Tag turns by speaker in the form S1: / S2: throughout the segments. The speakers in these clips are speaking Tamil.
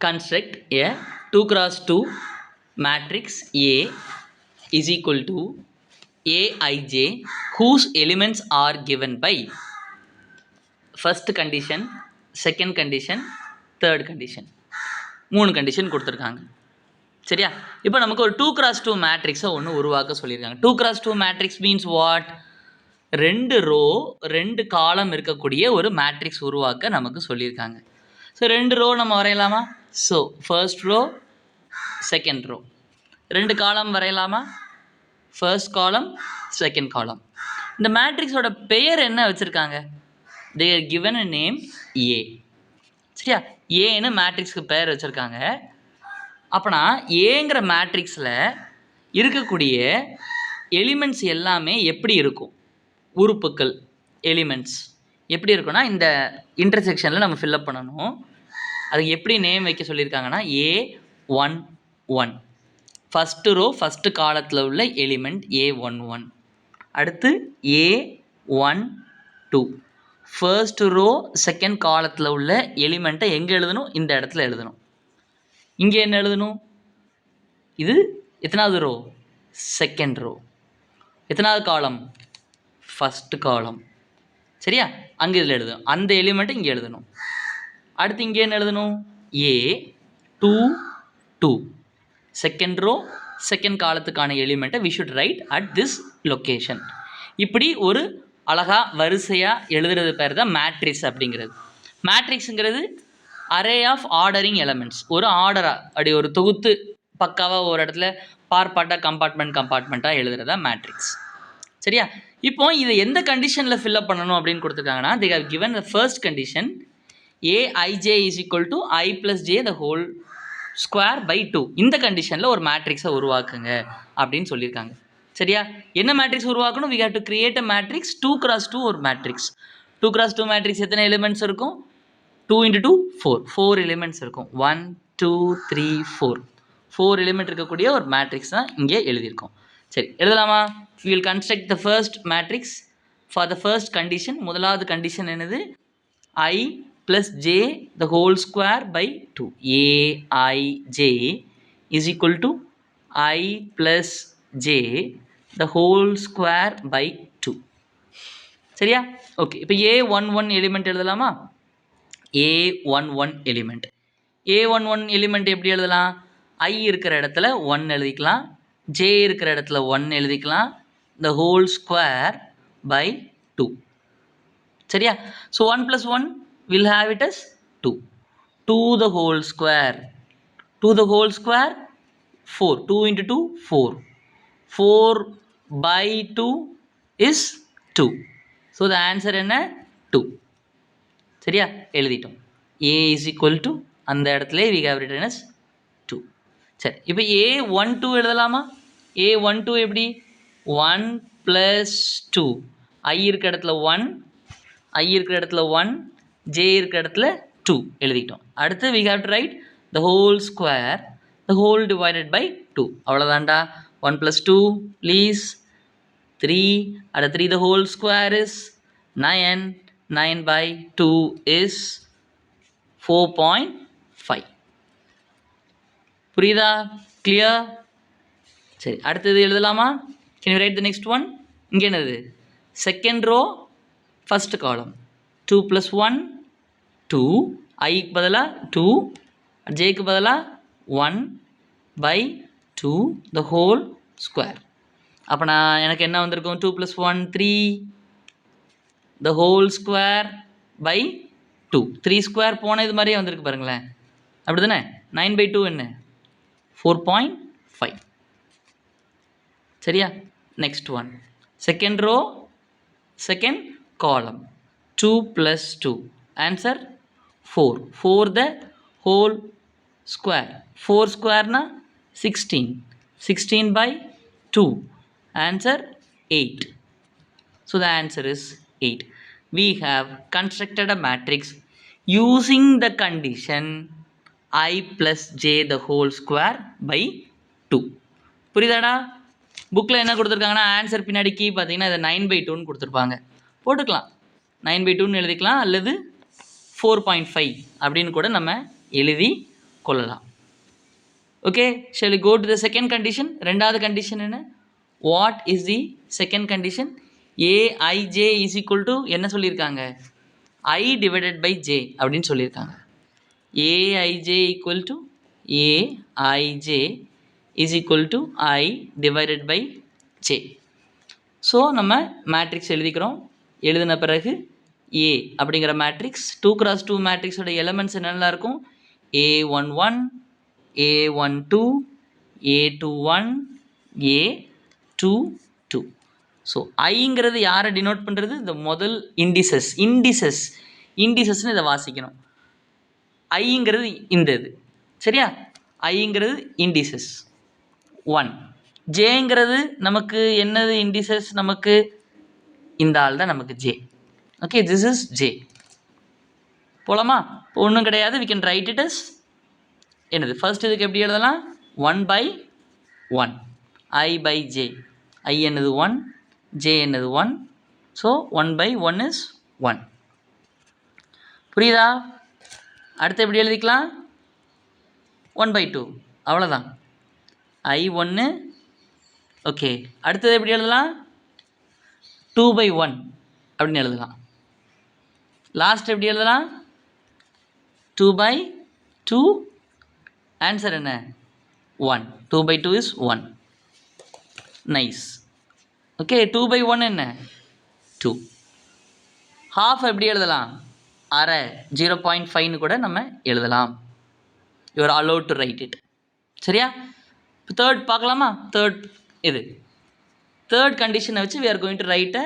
S1: construct a 2 cross 2 matrix A is equal to Aij whose elements are given by first condition, second condition, third condition. 3 condition கொடுத்துருக்காங்க. சரியா? இப்போ நமக்கு ஒரு 2 cross 2 மேட்ரிக்ஸை ஒன்று உருவாக்க சொல்லியிருக்காங்க. 2 cross 2 matrix means what? 2 row 2 column இருக்கக்கூடிய ஒரு மேட்ரிக்ஸ் உருவாக்க நமக்கு சொல்லியிருக்காங்க. ஸோ 2 ரோ நம்ம வரையலாமா? So first row, second row. 2 column வரையலாமா? First column, second column. இந்த மேட்ரிக்ஸோட பெயர் என்ன வச்சுருக்காங்க? They are given a name A. சரியா? ஏன்னு மேட்ரிக்ஸ்க்கு பெயர் வச்சுருக்காங்க. அப்போனா ஏங்கிற மேட்ரிக்ஸில் இருக்கக்கூடிய எலிமெண்ட்ஸ் எல்லாமே எப்படி இருக்கும்? உறுப்புக்கள், எலிமெண்ட்ஸ் எப்படி இருக்குன்னா இந்த இன்டர்செக்ஷனில் நம்ம ஃபில்அப் பண்ணணும். அதுக்கு எப்படி நேம் வைக்க சொல்லியிருக்காங்கன்னா A11. ஃபஸ்ட்டு ரோ ஃபஸ்ட்டு காலத்தில் உள்ள எலிமெண்ட் A11. அடுத்து A12. ஃபர்ஸ்ட் ரோ செகண்ட் காலத்தில் உள்ள எலிமெண்ட்டை எங்கே எழுதணும்? இந்த இடத்துல எழுதணும். இங்கே என்ன எழுதணும்? இது எத்தனாவது ரோ? Second row. எத்தனாவது காலம்? ஃபஸ்ட்டு காலம். சரியா? அங்கே இதில் எழுதணும். அந்த எலிமெண்ட்டை இங்கே எழுதணும். அடுத்து இங்கே என்ன எழுதணும்? A22. செகண்ட் ரோ செகண்ட் காலத்துக்கான எலிமெண்ட்டை we should write at this location. இப்படி ஒரு அழகாக வரிசையாக எழுதுறது பேர் தான் மேட்ரிக்ஸ் அப்படிங்கிறது. மேட்ரிக்ஸுங்கிறது அரே ஆஃப் ஆர்டரிங் எலமெண்ட்ஸ். ஒரு ஆர்டராக அப்படி ஒரு தொகுத்து பக்காவாக ஒரு இடத்துல பார்ப்பாட்டாக கம்பார்ட்மெண்ட்டாக எழுதுறதா மேட்ரிக்ஸ். சரியா? இப்போ இதை எந்த கண்டிஷனில் ஃபில்அப் பண்ணணும் அப்படின்னு கொடுத்துருக்காங்கன்னா they have given the first condition Aij is equal to I plus j the whole square by 2. இந்த கண்டிஷனில் ஒரு மேட்ரிக்ஸை உருவாக்குங்க அப்படின்னு சொல்லியிருக்காங்க. சரியா? என்ன மேட்ரிக்ஸ் உருவாக்கணும்? we have to create a matrix 2 cross 2 ஒரு மேட்ரிக்ஸ். 2 cross 2 மேட்ரிக்ஸ் எத்தனை எலிமெண்ட்ஸ் இருக்கும்? 2 into 2 4. 4 எலிமெண்ட்ஸ் இருக்கும். 1 2 3 4. 4 எலிமெண்ட் இருக்கக்கூடிய ஒரு மேட்ரிக்ஸ் தான் இங்கே எழுதியிருக்கோம். சரி, எழுதலாமா? we will construct the first matrix for the first condition. முதலாவது கண்டிஷன் என்னது? I plus j the whole square by 2. Aij is equal to I plus j the whole square by 2. சரியா? ஓகே, இப்போ A11 எலிமெண்ட் எழுதலாமா? A11 element. A11 எலிமெண்ட் எப்படி எழுதலாம்? I இருக்கிற இடத்துல 1 எழுதிக்கலாம், j இருக்கிற இடத்துல 1 எழுதிக்கலாம், the whole square by 2. சரியா? So 1 plus 1 will have it as 2. 2 the whole square. 2 the whole square 4. 2 into 2 4. 4 by 2 is 2. So the answer என்ன? 2. சரியா? எழுதிட்டோம். A is equal to அந்த இடத்துல we have written as 2. சரி, இப்போ A12 எழுதலாமா? A12 எப்படி? 1 plus 2. I இருக்கிற இடத்துல 1, I இருக்கிற இடத்துல 1, J இருக்கிற இடத்துல 2 எழுதிட்டோம். அடுத்து we have to write the whole square, the whole divided by 2. அவ்வளோதான்டா. 1 plus 2 please 3. அடுத்து 3 the whole square is 9. 9 by 2 is 4.5. புரியுதா? கிளியர்? சரி, அடுத்தது எழுதலாமா? Can you write the next one? இங்கே என்னது? செகண்ட் ரோ ஃபஸ்ட் காலம். 2 plus 1 2. ஐக்கு பதிலாக 2, ஜேக்கு பதிலாக 1 by 2 the whole square. அப்போ நான் எனக்கு என்ன வந்திருக்கும்? 2 plus 1 3 the whole square by 2. 3 square போன இது மாதிரியே வந்திருக்கு பாருங்களேன். அப்படி தானே? 9 by 2 என்ன? 4.5. சரியா? Next one, second row second column. 2 plus 2 answer 4. 4 the whole square. 4 ஸ்கொயர்னா 16. 16 by 2 answer 8. So the answer is 8. We have constructed a matrix using the condition I plus j the whole square by 2. புரியுதாடா? புக்கில் என்ன கொடுத்துருக்காங்கன்னா ஆன்சர் பின்னாடி கீ பார்த்தீங்கன்னா இதை 9/2ன்னு கொடுத்துருப்பாங்க. போட்டுக்கலாம், 9/2ன்னு எழுதிக்கலாம், அல்லது 4.5 அப்படின்னு கூட நம்ம எழுதி கொள்ளலாம். Okay, shall we go to the second condition? ரெண்டாவது கண்டிஷன் என்ன? What is the second condition? aij is equal to என்ன சொல்லியிருக்காங்க? I divided by j அப்படின்னு சொல்லியிருக்காங்க. aij equal to aij is equal to I divided by j. So நம்ம மேட்ரிக்ஸ் எழுதிக்கிறோம். எழுதின பிறகு A அப்படிங்கிற மேட்ரிக்ஸ் 2x2 மேட்ரிக்ஸோட எலமெண்ட்ஸ் என்னென்னலாம் இருக்கும்? A11 A12 A21 A22. So ஐங்கிறது யாரை டினோட் பண்ணுறது? இந்த முதல் இண்டிசஸ்ன்னு இதை வாசிக்கணும். ஐங்கிறது இந்த இது சரியா? ஐங்கிறது இண்டிசஸ் 1. ஜேங்கிறது நமக்கு என்னது இண்டிசஸ்? நமக்கு இந்த ஆள் தான் நமக்கு J. Okay, this is J. போலாமா? ஒன்றும் கிடையாது. we can write it as என்னது ஃபர்ஸ்ட் இதுக்கு எப்படி எழுதலாம்? 1/1 I/j. I என்னது 1, j என்னது 1. So 1/1 is 1. புரியுதா? அடுத்து எப்படி எழுதிக்கலாம்? 1/2 அவ்வளோதான். I1. ஓகே, அடுத்தது எப்படி எழுதலாம்? 2/1 அப்படின்னு எழுதலாம். லாஸ்ட் எப்படி எழுதலாம்? 2/2. ஆன்சர் என்ன? 1. 2/2 இஸ் 1. நைஸ். ஓகே, 2/1 என்ன? 2. ஹாஃப் எப்படி எழுதலாம்? அரை 0.5ன்னு கூட நம்ம எழுதலாம். You are allot to right it. சரியா? இப்போ தேர்ட் பார்க்கலாமா? தேர்ட் கண்டிஷனை வச்சு we are going to write a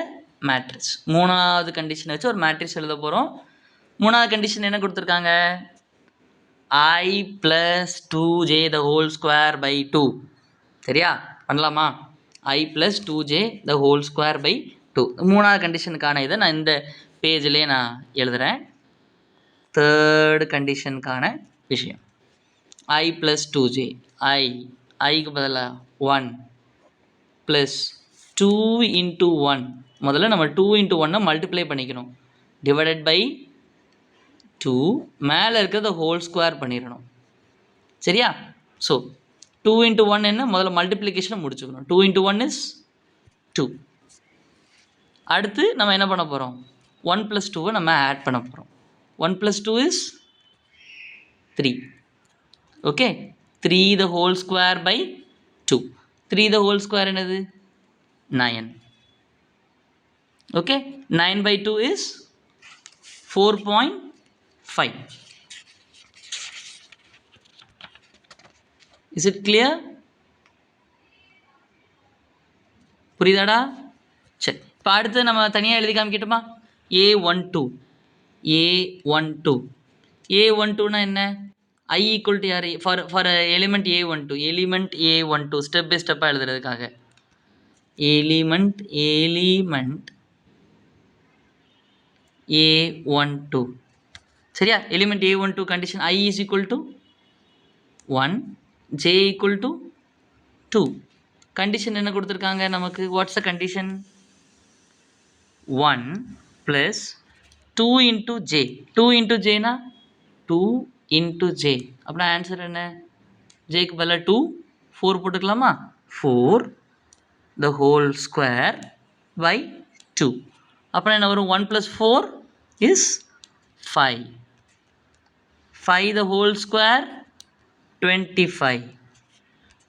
S1: matrix. மூணாவது கண்டிஷனை வச்சு ஒரு மேட்ரிக்ஸ் எழுத போகிறோம். மூணாவது கண்டிஷன் என்ன கொடுத்துருக்காங்க? I + 2j the whole square by 2. சரியா? பண்ணலாமா? I + 2j the whole square by 2. மூணாவது கண்டிஷனுக்கான இதை நான் இந்த பேஜ்லேயே நான் எழுதுகிறேன். தேர்டு கண்டிஷனுக்கான விஷயம் I + 2j. ஐக்கு பதிலாக 1 + 2 × 1. முதல்ல நம்ம 2 × 1 மல்டிப்ளை பண்ணிக்கணும். டிவைடட் பை 2 மேலே இருக்கிறத ஹோல் ஸ்கொயர் பண்ணிடணும். சரியா? ஸோ 2 × 1 என்ன? முதல்ல மல்டிப்ளிகேஷனை முடிச்சுக்கணும். 2 × 1 is 2. அடுத்து நம்ம என்ன பண்ண போகிறோம்? 1 + 2 நம்ம ஆட் பண்ண போகிறோம். 1 + 2 is 3. Okay, 3 the whole square by 2. 3 the whole square என்னது? 9. Okay, 9/2 is 4.5. Is it clear? புரியுதாடா? சரி, இப்போ அடுத்து நம்ம தனியாக எழுதி காமிக்கிட்டோமா? A12 A12னா என்ன? I equal to யார்? For element A12 step by ஸ்டெப்பாக எழுதுறதுக்காக எலிமெண்ட் A12. சரியா? Element A12 condition I is equal to 1, j equal to 2. Condition என்ன கொடுத்துருக்காங்க நமக்கு? What's the condition? 1 + 2 × j. 2 × jனா 2 × j. அப்படின்னா ஆன்சர் என்ன? ஜேக்கு பதிலாக 2 4 போட்டுக்கலாமா? 4 the whole square by 2. அப்புறம் என்ன வரும்? 1 + 4 is 5. 5 the whole square 25.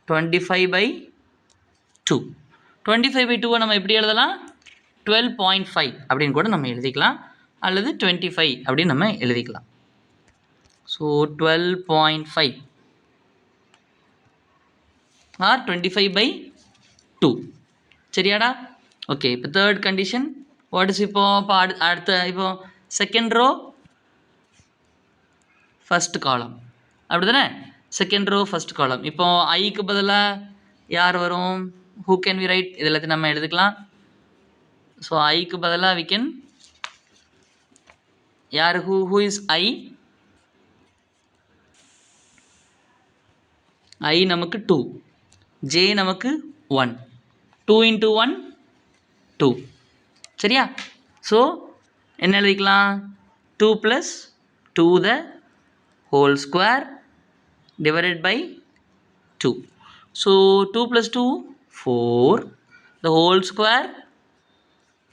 S1: 25/2. 25/2 நம்ம எப்படி எழுதலாம்? 12.5 அப்படின்னு கூட நம்ம எழுதிக்கலாம், அல்லது 25 அப்படின்னு நம்ம எழுதிக்கலாம். So 12.5 or 25/2. சரியாடா? ஓகே, இப்போ தேர்ட் கண்டிஷன் வாட் இஸ்? இப்போ அடுத்த இப்போ செகண்ட் ரோ ஃபஸ்ட் காலம் அப்படி தானே? செகண்ட் ரோ ஃபஸ்ட் காலம். இப்போ ஐக்கு பதிலாக யார் வரும்? Who can we write? இது எல்லாத்தையும் நம்ம எழுதிக்கலாம். ஸோ ஐக்கு பதிலாக வி கேன் யார்? Who is I? ஐ நமக்கு 2, ஜே நமக்கு 1. 2 × 1 2. சரியா? ஸோ என்ன எழுதிக்கலாம்? 2 + 2 the whole square divided by 2. So 2 plus 2, 4. The whole square,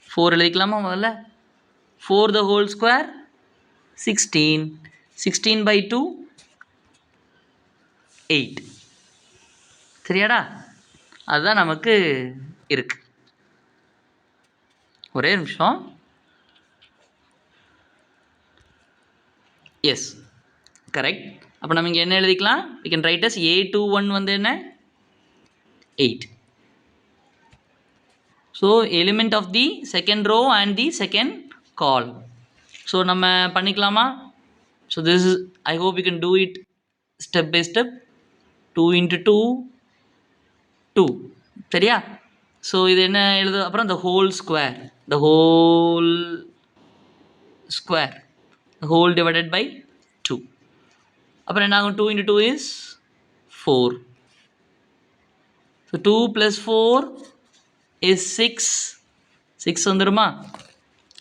S1: 4 எழுதிக்கலாமா முதல்ல? 4 the whole square, 16. 16 by 2, 8. சரியாடா? அதுதான் நமக்கு இருக்கு. ஒரே நிமிஷம். Yes, correct. அப்போ நம்ம இங்கே என்ன எழுதிக்கலாம்? we can write as A21 வந்து என்ன? 8. So element of the second row and the second column. So நம்ம பண்ணிக்கலாமா? So this is, I hope you can do it step by step. 2 into 2, 2. சரியா? ஸோ இது என்ன எழுது? அப்புறம் the whole square, the whole square, the whole divided by 2. அப்புறம் என்ன ஆகும்? 2 into 2 is 4. So 2 plus 4 is 6. 6 வந்துருமா?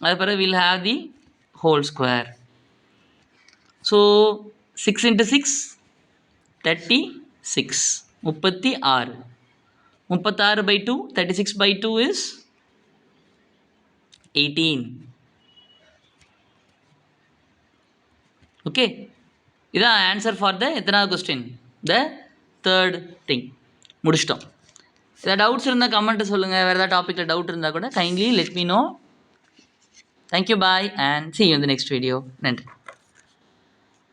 S1: அது பிறகு we'll have the whole square. So 6 into 6, 36. 36. 36 by 2, 36 by 2 is 18. Okay, இதான் ஆன்சர் ஃபார் த எத்தனாவது கொஸ்டின்? The third thing. முடிச்சிட்டோம். ஏதாவது டவுட்ஸ் இருந்தால் கமெண்ட்டை சொல்லுங்கள். வேறு ஏதாவது டாப்பிக்கில் டவுட் இருந்தால் கூட kindly let me know. Thank you, bye and see you in the next video. நன்றி.